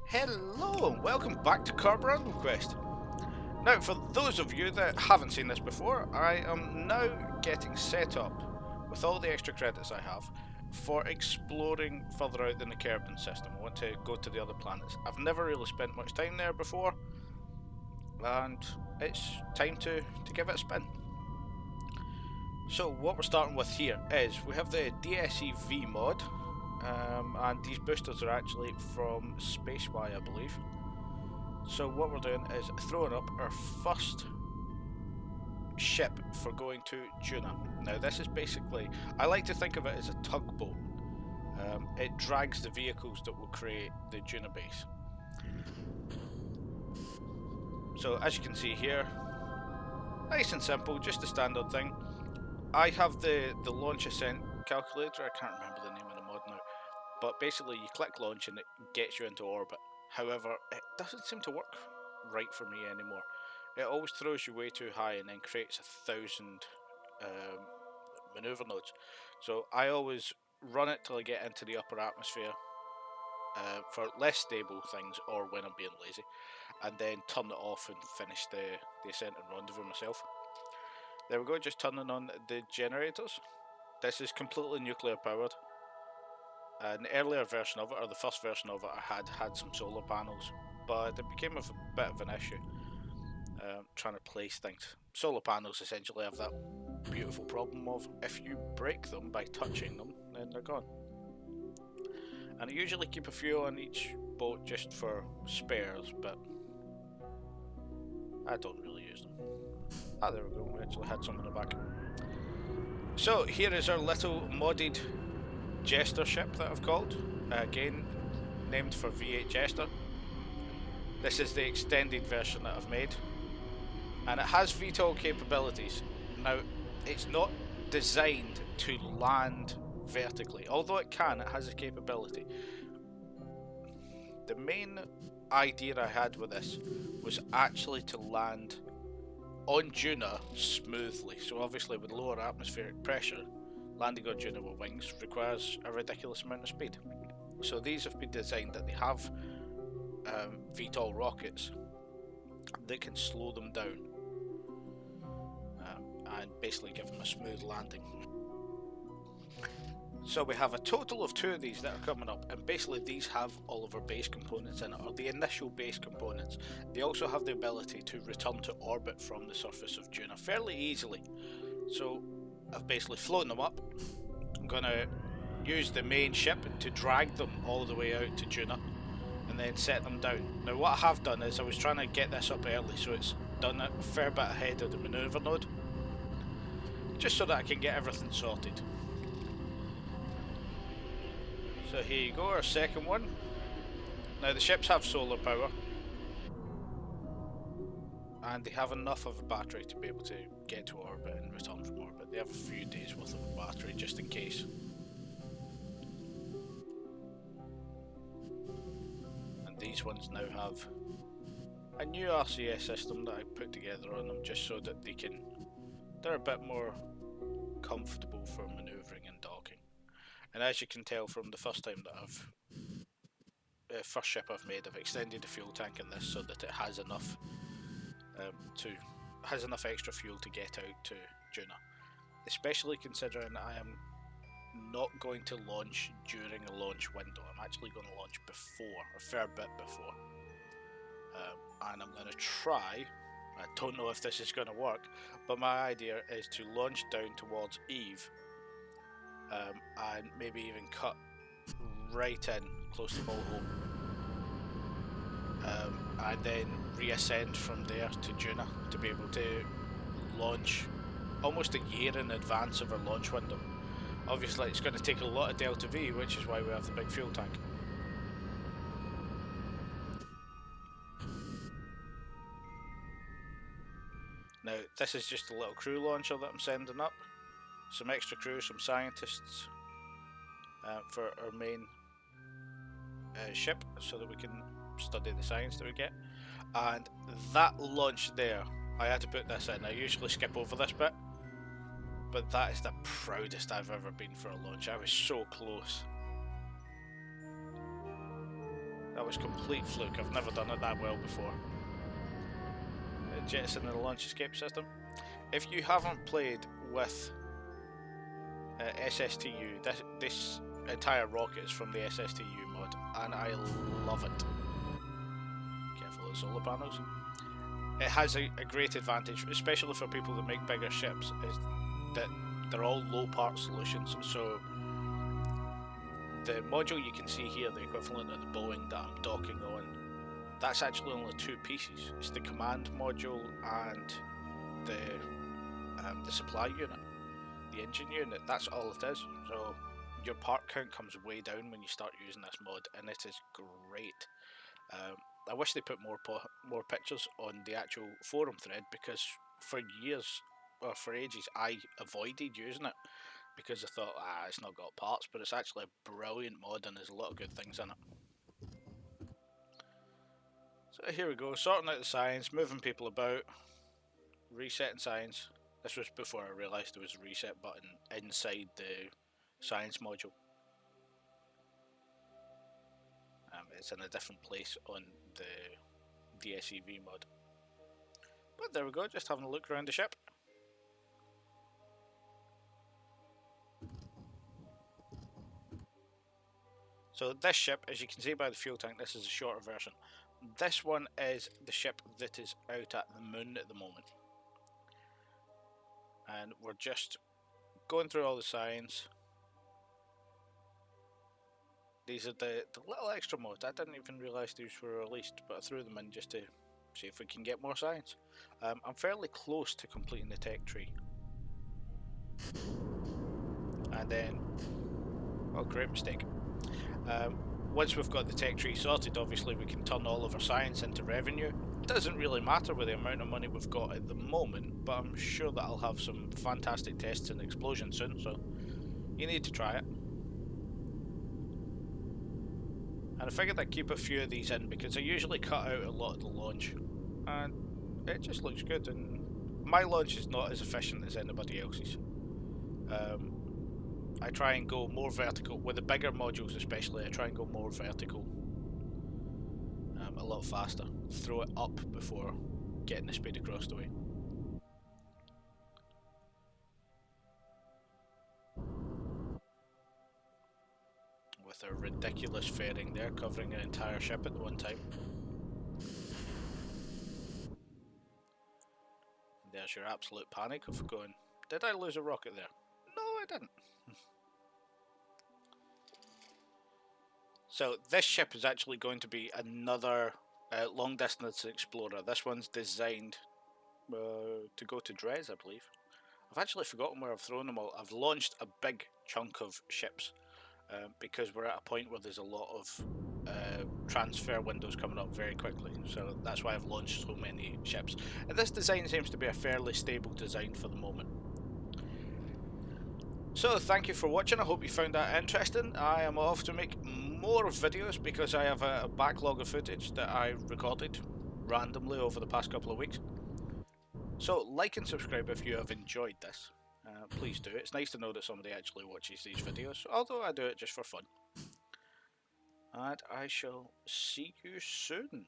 Hello and welcome back to Karborundum Quest. Now, for those of you that haven't seen this before, I am now getting set up with all the extra credits I have for exploring further out than the Karborundum system. I want to go to the other planets. I've never really spent much time there before, and it's time to give it a spin. So what we're starting with here is we have the DSEV mod, and these boosters are actually from SpaceY, I believe. So what we're doing is throwing up our first ship for going to Duna. Now this is basically, I like to think of it as a tugboat. It drags the vehicles that will create the Duna base. So as you can see here, nice and simple, just a standard thing. I have the launch ascent calculator, I can't remember the name of the mod now, but basically you click launch and it gets you into orbit. However, it doesn't seem to work right for me anymore. It always throws you way too high and then creates 1,000 maneuver nodes. So I always run it till I get into the upper atmosphere for less stable things or when I'm being lazy, and then turn it off and finish the ascent and rendezvous myself. There we go, just turning on the generators. This is completely nuclear powered. An earlier version of it, or the first version of it, I had some solar panels, but it became a bit of an issue trying to place things. Solar panels essentially have that beautiful problem of if you break them by touching them, then they're gone. And I usually keep a few on each boat just for spares, but I don't really use them. Ah, there we go, we actually had some in the back. So here is our little modded Jester ship that I've called, again named for V8 Jester. This is the extended version that I've made, and it has VTOL capabilities. Now, it's not designed to land vertically, although it can, it has a capability. The main idea I had with this was actually to land on Duna smoothly, so obviously with lower atmospheric pressure, landing on Duna with wings requires a ridiculous amount of speed. So these have been designed that they have VTOL rockets that can slow them down and basically give them a smooth landing. So we have a total of 2 of these that are coming up, and basically these have all of our base components in it, or the initial base components. They also have the ability to return to orbit from the surface of Duna fairly easily. So I've basically flown them up. I'm going to use the main ship to drag them all the way out to Duna and then set them down. Now what I have done is I was trying to get this up early, so it's done a fair bit ahead of the maneuver node, just so that I can get everything sorted. So here you go, our second one. Now the ships have solar power, and they have enough of a battery to be able to get to orbit and return from orbit. They have a few days worth of a battery just in case. And these ones now have a new RCS system that I put together on them just so that they're a bit more comfortable for manoeuvring and docking. And as you can tell from the first time that first ship I've made, I've extended the fuel tank in this so that it has enough extra fuel to get out to Duna, especially considering I am not going to launch during a launch window. I'm actually going to launch before, a fair bit before, and I'm going to try, I don't know if this is going to work, but my idea is to launch down towards Eve, and maybe even cut right in close to Mulholland, and then reascend from there to Duna to be able to launch almost a year in advance of our launch window. Obviously it's going to take a lot of Delta V, which is why we have the big fuel tank. Now this is just a little crew launcher that I'm sending up. Some extra crew, some scientists for our main ship, so that we can study the science that we get. And that launch there, I had to put this in. I usually skip over this bit, but that is the proudest I've ever been for a launch. I was so close. That was complete fluke. I've never done it that well before. Jettison the launch escape system. If you haven't played with SSTU, this entire rocket is from the SSTU mod, and I love it. Careful of the solar panels. It has a great advantage, especially for people that make bigger ships, is that they're all low part solutions. So the module you can see here, the equivalent of the Boeing that I'm docking on, that's actually only two pieces. It's the command module and the supply unit, the engine unit. That's all it is. So your part count comes way down when you start using this mod, and it is great. I wish they put more pictures on the actual forum thread, because for years, or for ages, I avoided using it because I thought, it's not got parts, but it's actually a brilliant mod and there's a lot of good things in it. So here we go, sorting out the science, moving people about, resetting science. This was before I realised there was a reset button inside the science module. It's in a different place on the DSEV mod. But there we go, just having a look around the ship. So this ship, as you can see by the fuel tank, this is a shorter version. This one is the ship that is out at the moon at the moment. And we're just going through all the signs. These are the little extra modes. I didn't even realise these were released, but I threw them in just to see if we can get more science. I'm fairly close to completing the tech tree. And then, oh, great mistake. Once we've got the tech tree sorted, obviously we can turn all of our science into revenue. It doesn't really matter with the amount of money we've got at the moment, but I'm sure that I'll have some fantastic tests and explosions soon, so you need to try it. And I figured I'd keep a few of these in because I usually cut out a lot of the launch, and it just looks good. And my launch is not as efficient as anybody else's. I try and go more vertical with the bigger modules, especially. I try and go more vertical, a lot faster. Throw it up before getting the speed across the way. With a ridiculous fairing there, covering an entire ship at the one time. And there's your absolute panic of going, did I lose a rocket there? No, I didn't. So this ship is actually going to be another long distance explorer. This one's designed to go to Dres, I believe. I've actually forgotten where I've thrown them all. I've launched a big chunk of ships. Because we're at a point where there's a lot of transfer windows coming up very quickly, so that's why I've launched so many ships. And this design seems to be a fairly stable design for the moment. So thank you for watching, I hope you found that interesting. I am off to make more videos because I have a backlog of footage that I recorded randomly over the past couple of weeks. So like and subscribe if you have enjoyed this. Please do. It's nice to know that somebody actually watches these videos, although I do it just for fun. And I shall see you soon.